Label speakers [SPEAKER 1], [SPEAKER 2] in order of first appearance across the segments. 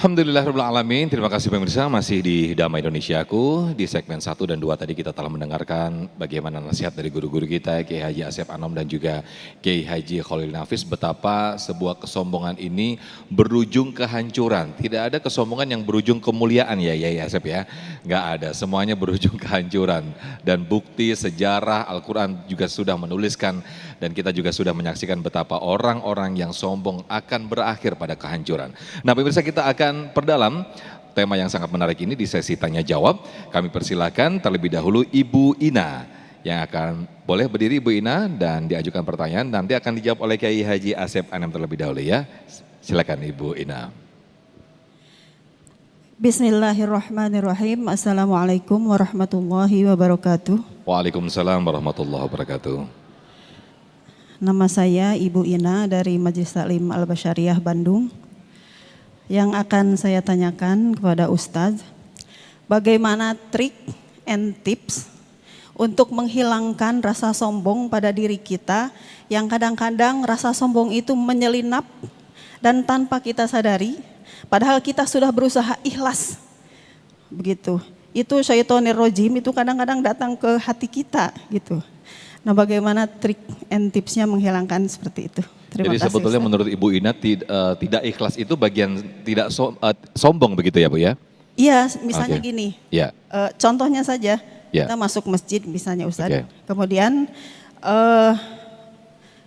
[SPEAKER 1] Alhamdulillahirabbil alamin. Terima kasih pemirsa, masih di Damai Indonesiaku. Di segmen 1 dan 2 tadi kita telah mendengarkan bagaimana nasihat dari guru-guru kita Kiai Haji Asep Anom dan juga Kiai Haji Khalil Nafis, betapa sebuah kesombongan ini berujung kehancuran. Tidak ada kesombongan yang berujung kemuliaan ya Kiai Asep ya. Enggak ada, semuanya berujung kehancuran. Dan bukti sejarah Al-Quran juga sudah menuliskan dan kita juga sudah menyaksikan betapa orang-orang yang sombong akan berakhir pada kehancuran. Nah pemirsa, kita akan perdalam tema yang sangat menarik ini di sesi tanya jawab. Kami persilakan terlebih dahulu Ibu Ina yang akan boleh berdiri Ibu Ina dan diajukan pertanyaan. Nanti akan dijawab oleh Kiai Haji Asep Anom terlebih dahulu ya. Silakan Ibu Ina.
[SPEAKER 2] Bismillahirrahmanirrahim. Assalamualaikum warahmatullahi wabarakatuh.
[SPEAKER 1] Waalaikumsalam warahmatullahi wabarakatuh.
[SPEAKER 2] Nama saya Ibu Ina dari Majelis Taklim Al-Basyariah Bandung. Yang akan saya tanyakan kepada Ustadz, bagaimana trik and tips untuk menghilangkan rasa sombong pada diri kita yang kadang-kadang rasa sombong itu menyelinap dan tanpa kita sadari, padahal kita sudah berusaha ikhlas. Begitu. Itu syaitonir rojim itu kadang-kadang datang ke hati kita gitu. Nah, bagaimana trik and tipsnya menghilangkan seperti itu? Terima
[SPEAKER 1] Jadi
[SPEAKER 2] kasih,
[SPEAKER 1] sebetulnya
[SPEAKER 2] Ustaz.
[SPEAKER 1] menurut Ibu Ina tidak ikhlas itu bagian tidak sombong begitu ya Bu ya?
[SPEAKER 2] Iya, misalnya
[SPEAKER 1] Oke.
[SPEAKER 2] gini,
[SPEAKER 1] Ya.
[SPEAKER 2] contohnya saja,
[SPEAKER 1] Ya.
[SPEAKER 2] kita masuk masjid misalnya Ustaz,
[SPEAKER 1] Oke.
[SPEAKER 2] kemudian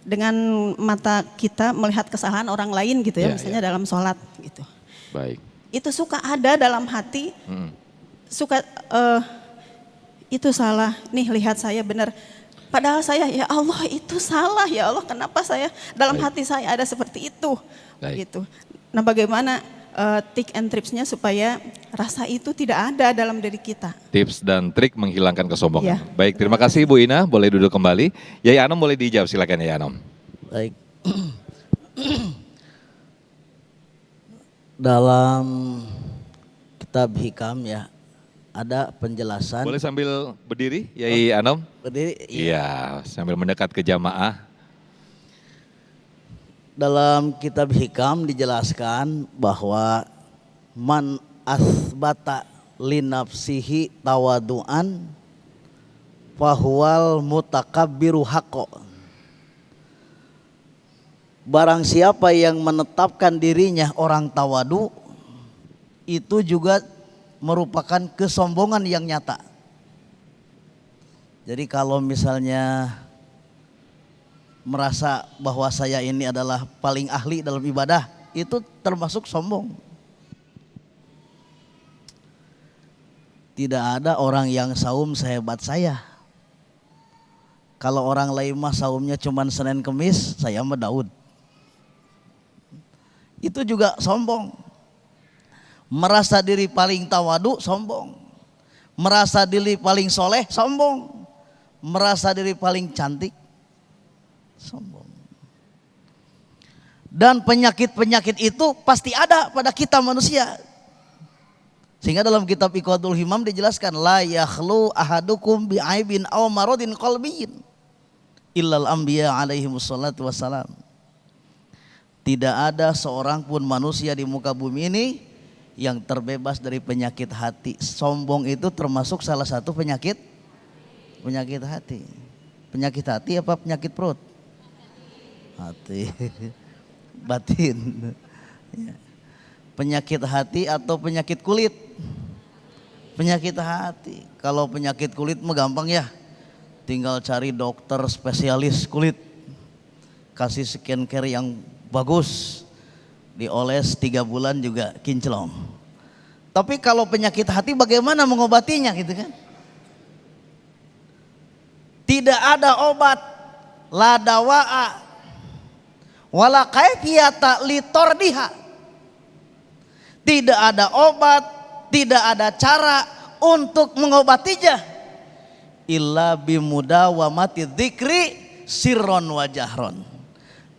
[SPEAKER 2] dengan mata kita melihat kesalahan orang lain gitu ya,
[SPEAKER 1] Ya,
[SPEAKER 2] misalnya dalam sholat gitu.
[SPEAKER 1] Baik.
[SPEAKER 2] Itu suka ada dalam hati, suka itu salah, nih lihat saya benar. Padahal saya, ya Allah itu salah, ya Allah kenapa saya dalam
[SPEAKER 1] Baik.
[SPEAKER 2] hati saya ada seperti itu,
[SPEAKER 1] Baik.
[SPEAKER 2] gitu. Nah bagaimana tips and tripsnya supaya rasa itu tidak ada dalam diri kita?
[SPEAKER 1] Tips dan trik menghilangkan kesombongan.
[SPEAKER 2] Iya.
[SPEAKER 1] Baik, terima kasih Bu Ina, boleh duduk kembali. Yai Anom boleh dijawab, silakan Yai Anom.
[SPEAKER 3] Baik. Dalam kitab Hikam ya ada penjelasan.
[SPEAKER 1] Boleh sambil berdiri Yai Anom?
[SPEAKER 3] Berdiri.
[SPEAKER 1] Iya, sambil mendekat ke jamaah.
[SPEAKER 3] Dalam kitab Hikam dijelaskan bahwa man asbata linafsihi tawaduan fahuwal mutakabbiru haqqo. Barang siapa yang menetapkan dirinya orang tawadu, itu juga merupakan kesombongan yang nyata. Jadi kalau misalnya merasa bahwa saya ini adalah paling ahli dalam ibadah, itu termasuk sombong. Tidak ada orang yang saum sehebat saya. Kalau orang lain mah saumnya cuma Senin Kemis, saya mah Daud. Itu juga sombong. Merasa diri paling tawadu, sombong. Merasa diri paling soleh, sombong. Merasa diri paling cantik, sombong. Dan penyakit-penyakit itu pasti ada pada kita manusia. Sehingga dalam kitab Iqadul Himam dijelaskan, la yakhlu ahadukum bi'aibin aw maradin qalbiyin illal anbiya alaihimus salatu wassalam. Tidak ada seorang pun manusia di muka bumi ini yang terbebas dari penyakit hati. Sombong itu termasuk salah satu penyakit hati. Penyakit hati apa penyakit perut? Hati. Batin. Penyakit hati atau penyakit kulit? Penyakit hati. Kalau penyakit kulit mah gampang ya. Tinggal cari dokter spesialis kulit. Kasih skincare yang bagus. Dioles 3 bulan juga kinclong. Tapi kalau penyakit hati bagaimana mengobatinya gitu kan? Tidak ada obat, la dawa'a wala kaifiyata litordiha. Tidak ada obat, tidak ada cara untuk mengobatinya. Illa bimudawamati dzikri sirron wa jahron.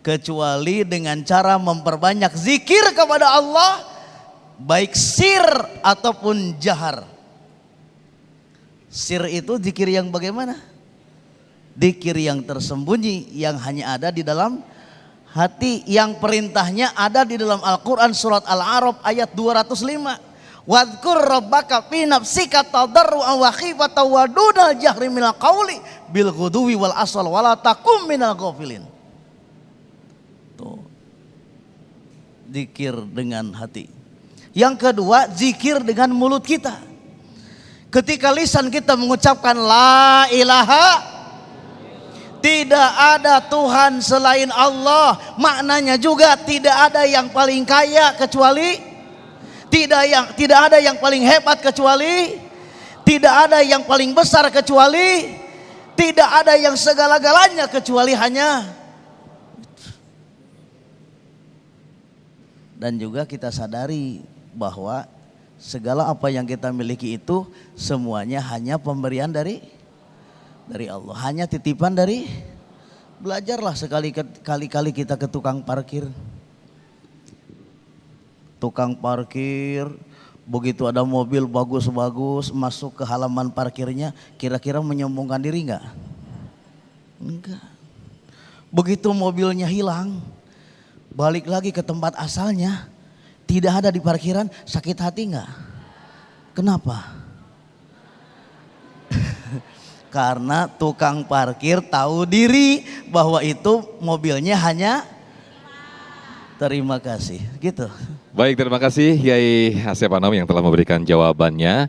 [SPEAKER 3] Kecuali dengan cara memperbanyak zikir kepada Allah, baik sir ataupun jahar. Sir itu zikir yang bagaimana? Zikir yang tersembunyi, yang hanya ada di dalam hati yang perintahnya ada di dalam Al-Quran surat Al-A'raf ayat 205. Wadhkur rabbaka fi nafsika tadarruan wa khifatan wa dunal jahri minal qawli bil ghuduwi wal asal wala takum minal ghafilin. Tuh. Zikir dengan hati. Yang kedua, zikir dengan mulut kita. Ketika lisan kita mengucapkan la ilaha, tidak ada Tuhan selain Allah, maknanya juga tidak ada yang paling kaya kecuali, tidak ada yang paling hebat kecuali, tidak ada yang paling besar kecuali, tidak ada yang segala-galanya kecuali hanya. Dan juga kita sadari bahwa segala apa yang kita miliki itu semuanya hanya pemberian dari Allah, hanya titipan dari. Belajarlah sekali-kali kita ke tukang parkir. Tukang parkir, begitu ada mobil bagus-bagus masuk ke halaman parkirnya, kira-kira menyombongkan diri enggak? Enggak. Begitu mobilnya hilang, balik lagi ke tempat asalnya, tidak ada di parkiran, sakit hati enggak? Kenapa? Karena tukang parkir tahu diri bahwa itu mobilnya hanya terima kasih, gitu.
[SPEAKER 1] Baik, terima kasih Kiai Asep Anom yang telah memberikan jawabannya.